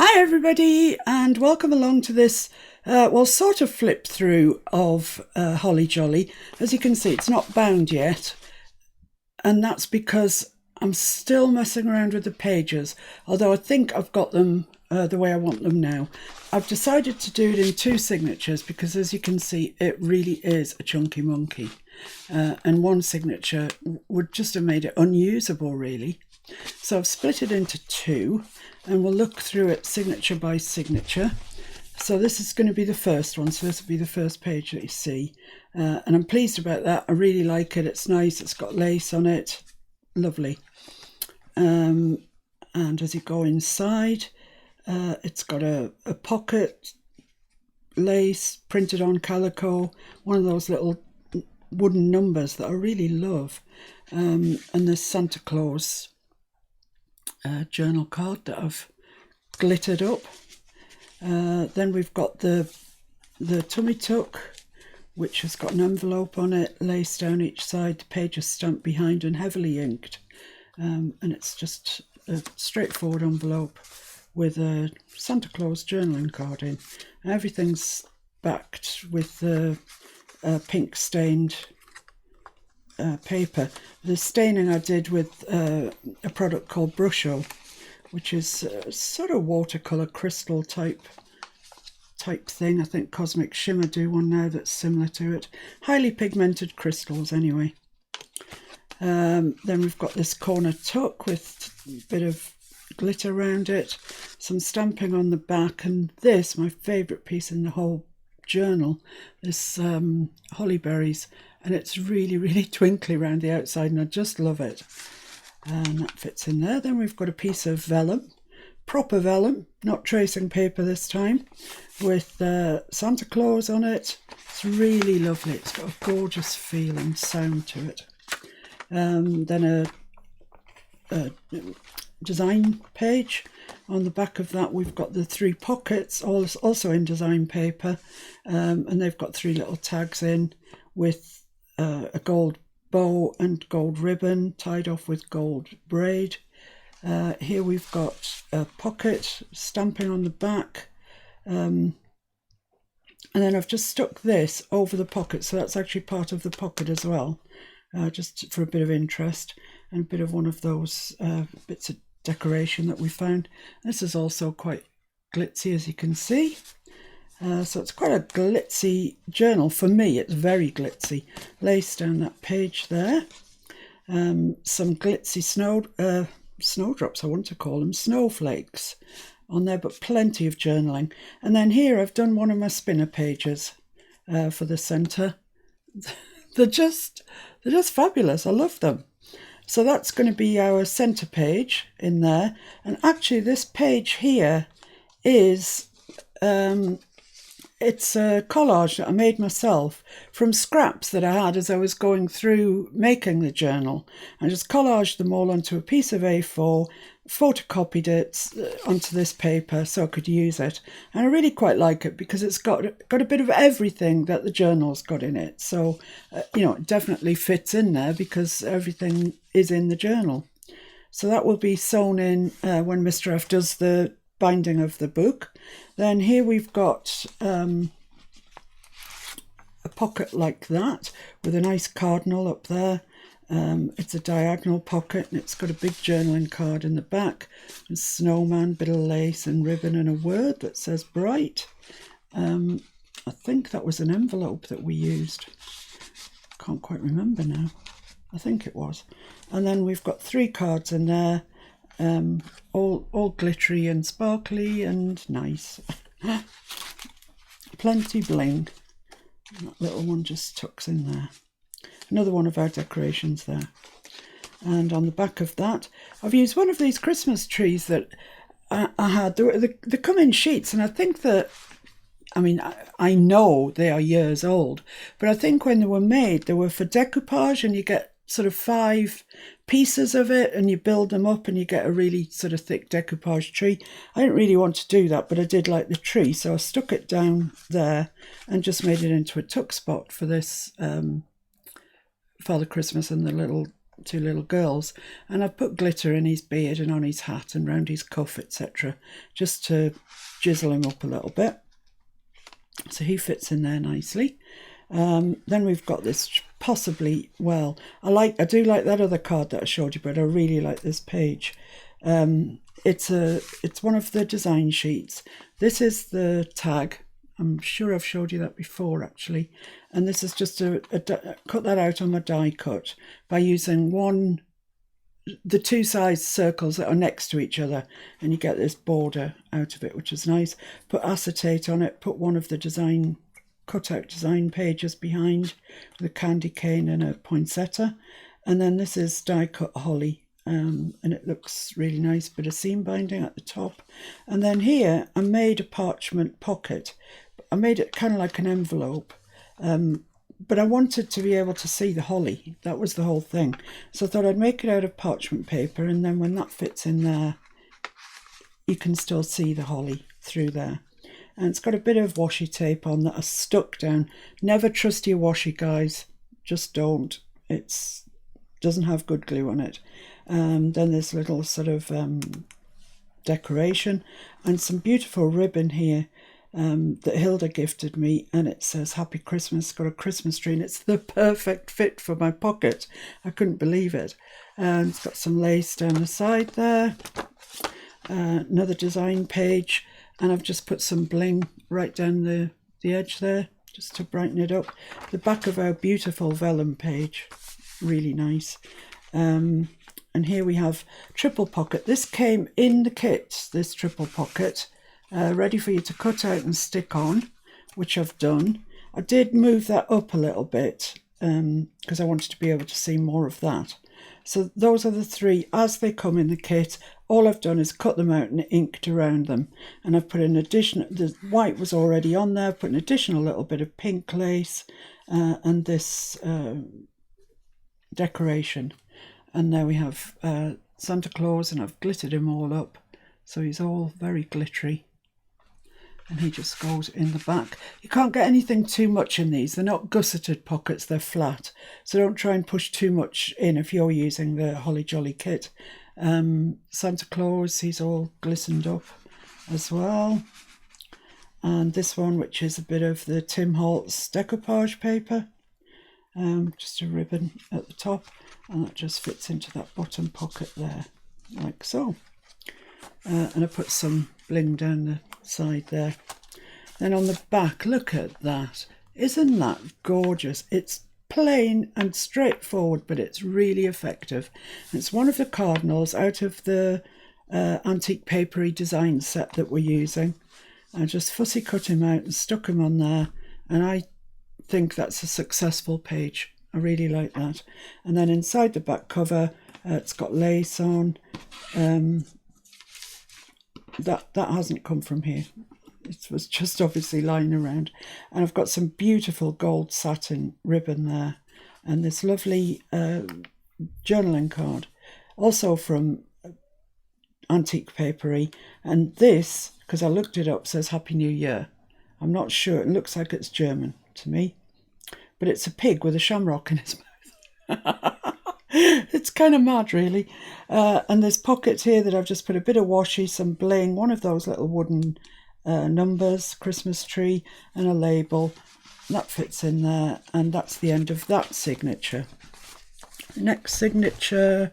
Hi everybody, and welcome along to this, sort of flip through of Holly Jolly. As you can see, it's not bound yet, and that's because I'm still messing around with the pages, although I think I've got them the way I want them now. I've decided to do it in two signatures because, as you can see, it really is a chunky monkey, and one signature would just have made it unusable, really. So I've split it into two, and we'll look through it signature by signature. So this is going to be the first one, so this will be the first page that you see, and I'm pleased about that. I really like it. It's nice. It's got lace on it, lovely. And as you go inside, it's got a pocket lace printed on calico, one of those little wooden numbers that I really love, and there's Santa Claus journal card that I've glittered up. Then we've got the tummy tuck, which has got an envelope on it, lace down each side, the page is stamped behind and heavily inked, and it's just a straightforward envelope with a Santa Claus journaling card in. Everything's backed with pink stained paper. The staining I did with a product called Brusho, which is sort of watercolour crystal type thing. I think Cosmic Shimmer do one now that's similar to it. Highly pigmented crystals anyway. Then we've got this corner tuck with a bit of glitter around it, some stamping on the back, and this, my favourite piece in the whole journal, this holly berries, and it's really twinkly around the outside, and I just love it. And that fits in there. Then we've got a piece of vellum, proper vellum, not tracing paper this time, with Santa Claus on it. It's really lovely. It's got a gorgeous feel and sound to it. Then a design page. On the back of that we've got the three pockets, also in design paper, and they've got three little tags in with a gold bow and gold ribbon tied off with gold braid. Here we've got a pocket, stamping on the back, and then I've just stuck this over the pocket, so that's actually part of the pocket as well, just for a bit of interest and a bit of one of those bits of decoration that we found. This is also quite glitzy, as you can see. So it's quite a glitzy journal. For me, it's very glitzy. Lace down that page there. Some glitzy snowdrops, I want to call them, snowflakes on there, but plenty of journaling. And then here I've done one of my spinner pages for the centre. They're just fabulous. I love them. So that's going to be our centre page in there. And actually this page here is it's a collage that I made myself from scraps that I had as I was going through making the journal. I just collaged them all onto a piece of A4, photocopied it onto this paper so I could use it. And I really quite like it because it's got a bit of everything that the journal's got in it. So, it definitely fits in there because everything is in the journal. So that will be sewn in when Mr. F does the binding of the book. Then here we've got a pocket like that with a nice cardinal up there. It's a diagonal pocket and it's got a big journaling card in the back, a snowman, bit of lace and ribbon, and a word that says bright. I think that was an envelope that we used. Can't quite remember now. I think it was. And then we've got three cards in there, all glittery and sparkly and nice. Plenty bling. That little one just tucks in there. Another one of our decorations there. And on the back of that, I've used one of these Christmas trees that I had. They come in sheets, and I think that, I know they are years old, but I think when they were made, they were for decoupage, and you get sort of 5 pieces of it and you build them up and you get a really sort of thick decoupage tree. I didn't really want to do that, but I did like the tree, so I stuck it down there and just made it into a tuck spot for this Father Christmas and the little two little girls, and I've put glitter in his beard and on his hat and round his cuff, etc., just to jizzle him up a little bit. So he fits in there nicely. Then we've got this possibly, well, I do like that other card that I showed you, but I really like this page. It's one of the design sheets. This is the tag. I'm sure I've showed you that before, actually. And this is just cut that out on my die cut by using the two size circles that are next to each other, and you get this border out of it, which is nice. Put acetate on it, put one of the cutout design pages behind with a candy cane and a poinsettia. And then this is die cut holly. And it looks really nice, bit of seam binding at the top. And then here I made a parchment pocket. I made it kind of like an envelope, but I wanted to be able to see the holly. That was the whole thing. So I thought I'd make it out of parchment paper, and then when that fits in there, you can still see the holly through there. And it's got a bit of washi tape on that I stuck down. Never trust your washi, guys. Just don't. It doesn't have good glue on it. Then there's little sort of decoration and some beautiful ribbon here that Hilda gifted me, and it says Happy Christmas. It's got a Christmas tree, and it's the perfect fit for my pocket. I couldn't believe it. And it's got some lace down the side there. Another design page, and I've just put some bling right down the edge there just to brighten it up. The back of our beautiful vellum page, really nice. And here we have triple pocket. This came in the kit, this triple pocket, ready for you to cut out and stick on, which I've done. I did move that up a little bit because I wanted to be able to see more of that. So those are the three as they come in the kit. All I've done is cut them out and inked around them. And I've put an additional, the white was already on there, put an additional little bit of pink lace and this decoration. And there we have Santa Claus, and I've glittered him all up. So he's all very glittery. And he just goes in the back. You can't get anything too much in these. They're not gusseted pockets, they're flat. So don't try and push too much in if you're using the Holly Jolly kit. Santa Claus, he's all glistened up as well. And this one, which is a bit of the Tim Holtz decoupage paper. Just a ribbon at the top. And that just fits into that bottom pocket there, like so. And I put some bling down the side there. Then on the back, look at that. Isn't that gorgeous? It's plain and straightforward, but it's really effective. It's one of the cardinals out of the antique papery design set that we're using. I just fussy cut him out and stuck him on there, and I think that's a successful page. I really like that. And then inside the back cover, it's got lace on. That hasn't come from here. It was just obviously lying around. And I've got some beautiful gold satin ribbon there. And this lovely journaling card, also from Antique Papery. And this, because I looked it up, says Happy New Year. I'm not sure. It looks like it's German to me. But it's a pig with a shamrock in his mouth. It's kind of mad, really. And there's pockets here that I've just put a bit of washi, some bling, one of those little wooden numbers, Christmas tree, and a label. That fits in there, and that's the end of that signature. Next signature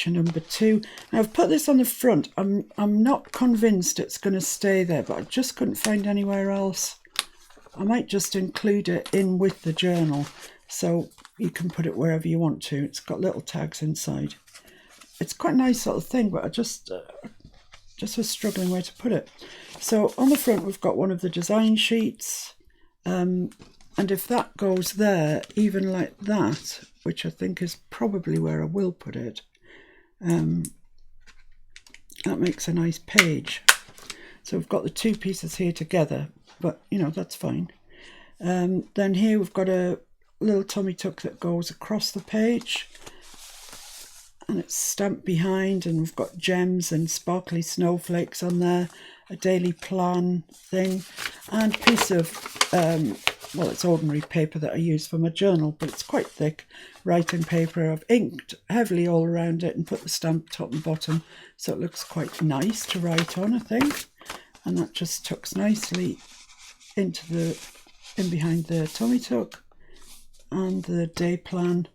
number 2. Now I've put this on the front. I'm not convinced it's going to stay there, but I just couldn't find anywhere else. I might just include it in with the journal, so you can put it wherever you want to. It's got little tags inside. It's quite a nice little thing, but I just was struggling where to put it. So on the front we've got one of the design sheets, and if that goes there, even like that, which I think is probably where I will put it, that makes a nice page. So we've got the two pieces here together, but you know, that's fine. Then here we've got a little tummy tuck that goes across the page, and it's stamped behind, and we've got gems and sparkly snowflakes on there, a daily plan thing, and a piece of, well, it's ordinary paper that I use for my journal, but it's quite thick writing paper. I've inked heavily all around it and put the stamp top and bottom, so it looks quite nice to write on, I think. And that just tucks nicely into in behind the tummy tuck, and the day plan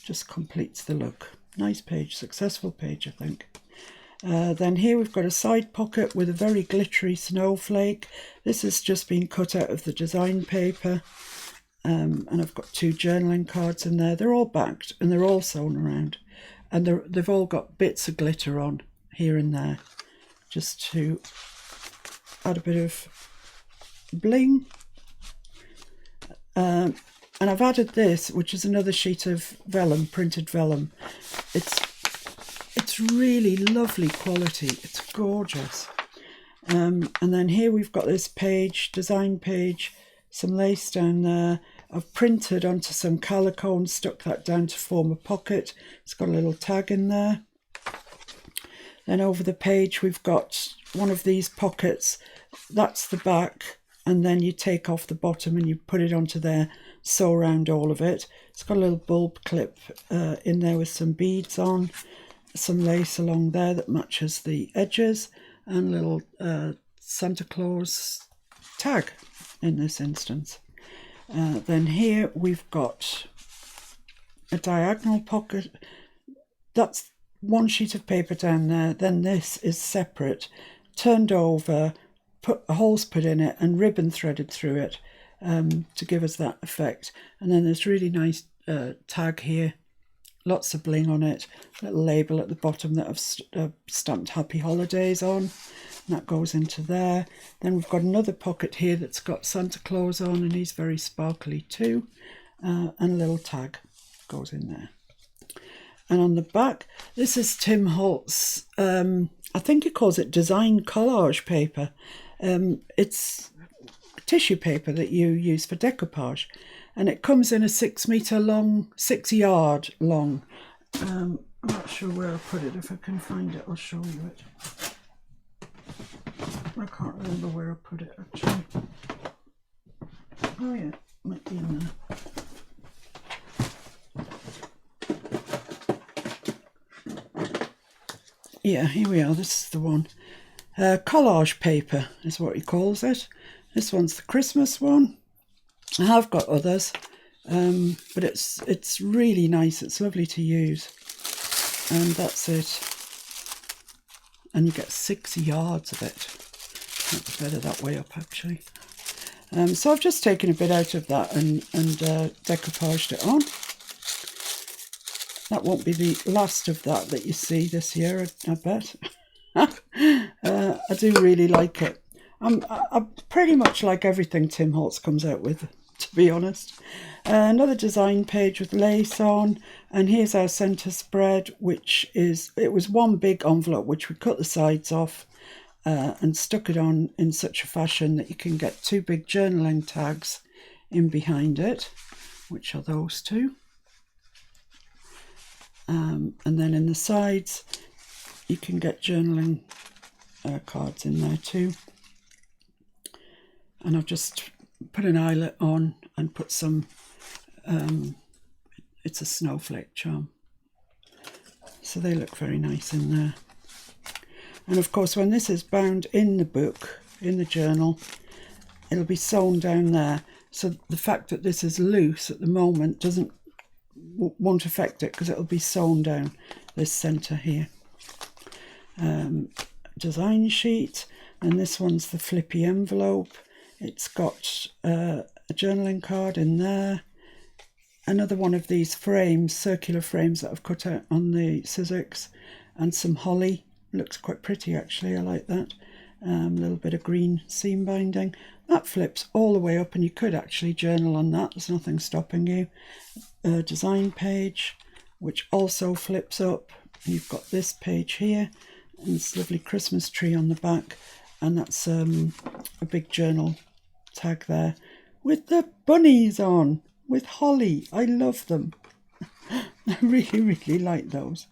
just completes the look. Nice page, successful page, I think. Then here we've got a side pocket with a very glittery snowflake. This has just been cut out of the design paper, and I've got 2 journaling cards in there. They're all backed and they're all sewn around, and they've all got bits of glitter on here and there, just to add a bit of bling. And I've added this, which is another sheet of vellum, printed vellum. It's really lovely quality. It's gorgeous. And then here we've got this page, design page, some lace down there. I've printed onto some calico and stuck that down to form a pocket. It's got a little tag in there. Then over the page we've got one of these pockets. That's the back, and then you take off the bottom and you put it onto there, sew around all of it. It's got a little bulb clip in there with some beads on, some lace along there that matches the edges, and a little Santa Claus tag in this instance. Then here we've got a diagonal pocket. That's one sheet of paper down there. Then this is separate, turned over, holes put in it, and ribbon threaded through it to give us that effect. And then there's really nice tag here, lots of bling on it, little label at the bottom that I've stamped Happy Holidays on, and that goes into there. Then we've got another pocket here that's got Santa Claus on, and he's very sparkly too, and a little tag goes in there. And on the back, this is Tim Holt's, I think he calls it design collage paper. It's tissue paper that you use for decoupage, and it comes in a 6 yard long. I'm not sure where I put it. If I can find it, I'll show you it. I can't remember where I put it actually. Oh yeah, it might be in there. Yeah, here we are. This is the one. Collage paper is what he calls it. This one's the Christmas one. I have got others, but it's really nice. It's lovely to use, and that's it. And you get 6 yards of it. That's better that way up actually. So I've just taken a bit out of that and decoupaged it on. That won't be the last of that you see this year, I bet. I do really like it. I pretty much like everything Tim Holtz comes out with, to be honest. Another design page with lace on, and here's our centre spread, it was one big envelope which we cut the sides off and stuck it on in such a fashion that you can get 2 big journaling tags in behind it, which are those 2. And then in the sides you can get journaling cards in there too. And I've just put an eyelet on and put some, it's a snowflake charm. So they look very nice in there. And of course when this is bound in the book, in the journal, it'll be sewn down there. So the fact that this is loose at the moment won't affect it, because it'll be sewn down this centre here. Design sheet, and this one's the flippy envelope. It's got a journaling card in there, another one of these frames, circular frames that I've cut out on the Sizzix, and some holly. Looks quite pretty actually, I like that. A little bit of green seam binding. That flips all the way up, and you could actually journal on that, there's nothing stopping you. A design page which also flips up. You've got this page here, and this lovely Christmas tree on the back, and that's a big journal tag there with the bunnies on, with holly. I love them. I really, really like those.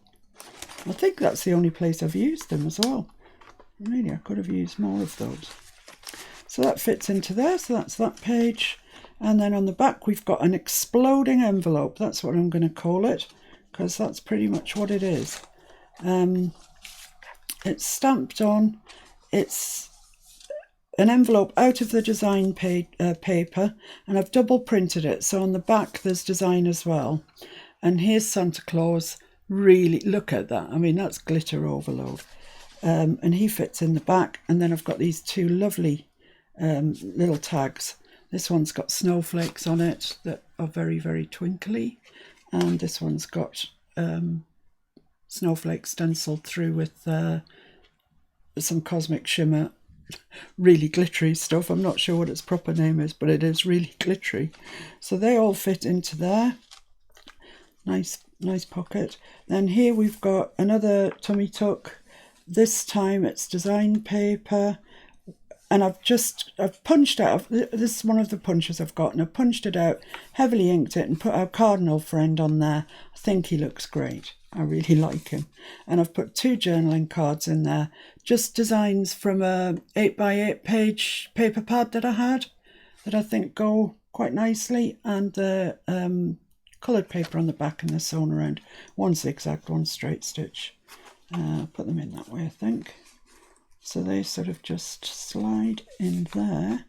I think that's the only place I've used them as well. Really, I could have used more of those. So that fits into there, so that's that page. And then on the back we've got an exploding envelope. That's what I'm going to call it, because that's pretty much what it is. It's stamped on. It's an envelope out of the design paper, and I've double printed it. So on the back there's design as well. And here's Santa Claus. Really, look at that. I mean, that's glitter overload. And he fits in the back. And then I've got these two lovely little tags. This one's got snowflakes on it that are very, very twinkly. And this one's got snowflakes stenciled through with some cosmic shimmer, really glittery stuff. I'm not sure what its proper name is, but it is really glittery. So they all fit into there. Nice pocket. Then here we've got another tummy tuck. This time it's design paper, and I've punched out, this is one of the punches I've got, and I've punched it out, heavily inked it, and put our cardinal friend on there. I think he looks great. I really like him. And I've put 2 journaling cards in there, just designs from a 8x8 page paper pad that I had, that I think go quite nicely, and the coloured paper on the back, and they're sewn around. One zigzag, one straight stitch. Put them in that way, I think. So they sort of just slide in there.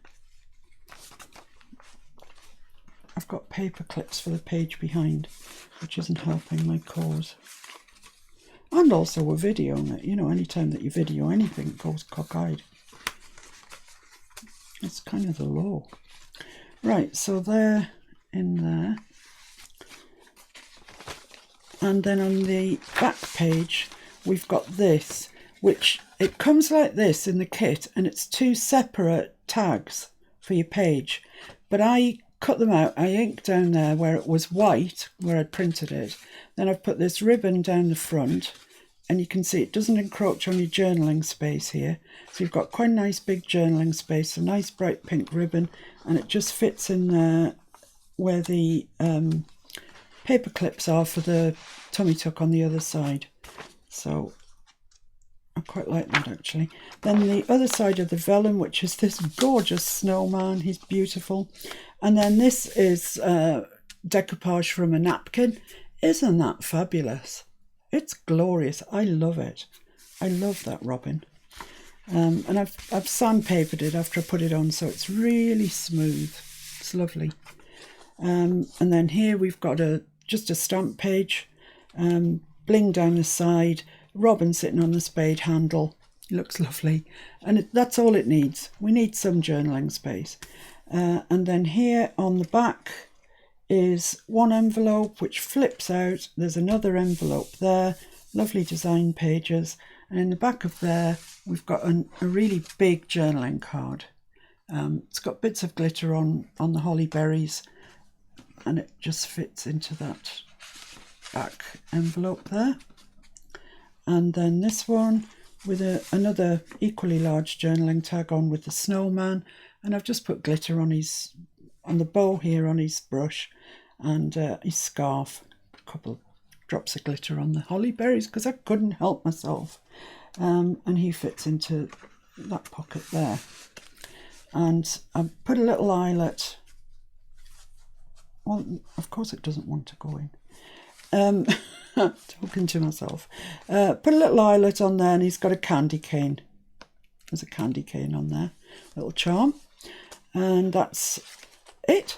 I've got paper clips for the page behind, which isn't helping my cause. And also we're videoing it. You know, anytime that you video anything, it goes cockeyed. It's kind of the law. Right, so they're in there. And then on the back page, we've got this, which it comes like this in the kit, and it's 2 separate tags for your page. But I cut them out. I inked down there where it was white, where I'd printed it. Then I've put this ribbon down the front, and you can see it doesn't encroach on your journaling space here. So you've got quite a nice big journaling space, a nice bright pink ribbon, and it just fits in there where the paper clips are for the tummy tuck on the other side. So I quite like that, actually. Then the other side of the vellum, which is this gorgeous snowman. He's beautiful. And then this is decoupage from a napkin. Isn't that fabulous? It's glorious. I love it. I love that robin. And I've sandpapered it after I put it on, so it's really smooth. It's lovely. And then here we've got just a stamp page, bling down the side, robin sitting on the spade handle. It looks lovely, and that's all it needs. We need some journaling space. And then here on the back is one envelope which flips out. There's another envelope there, lovely design pages, and in the back of there we've got a really big journaling card. It's got bits of glitter on the holly berries, and it just fits into that back envelope there. And then this one with another equally large journaling tag on with the snowman, and I've just put glitter on the bow here on his brush, and his scarf, a couple of drops of glitter on the holly berries because I couldn't help myself. And he fits into that pocket there. And I put a little eyelet. Well, of course it doesn't want to go in. Talking to myself. Put a little eyelet on there, and he's got a candy cane. There's a candy cane on there, little charm. And that's it.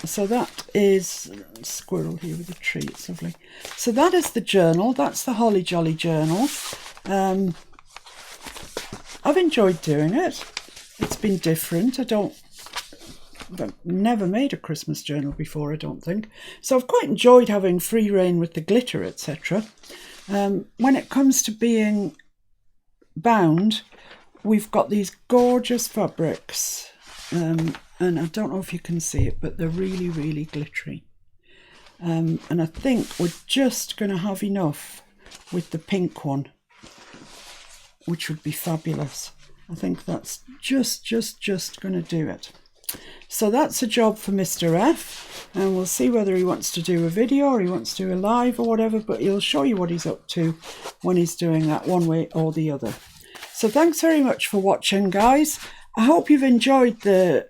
So that is squirrel here with a tree. It's lovely. So that is the journal. That's the Holly Jolly journal. I've enjoyed doing it. It's been different. I've never made a Christmas journal before, I don't think. So I've quite enjoyed having free rein with the glitter, etc. When it comes to being bound, we've got these gorgeous fabrics. And I don't know if you can see it, but they're really, really glittery. And I think we're just going to have enough with the pink one, which would be fabulous. I think that's just going to do it. So that's a job for Mr. F, and we'll see whether he wants to do a video or he wants to do a live or whatever, but he'll show you what he's up to when he's doing that one way or the other. So thanks very much for watching, guys. I hope you've enjoyed the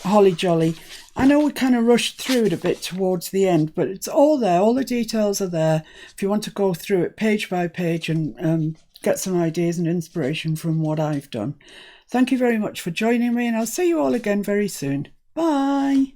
Holly Jolly. I know we kind of rushed through it a bit towards the end, but it's all there. All the details are there if you want to go through it page by page and get some ideas and inspiration from what I've done. Thank you very much for joining me, and I'll see you all again very soon. Bye.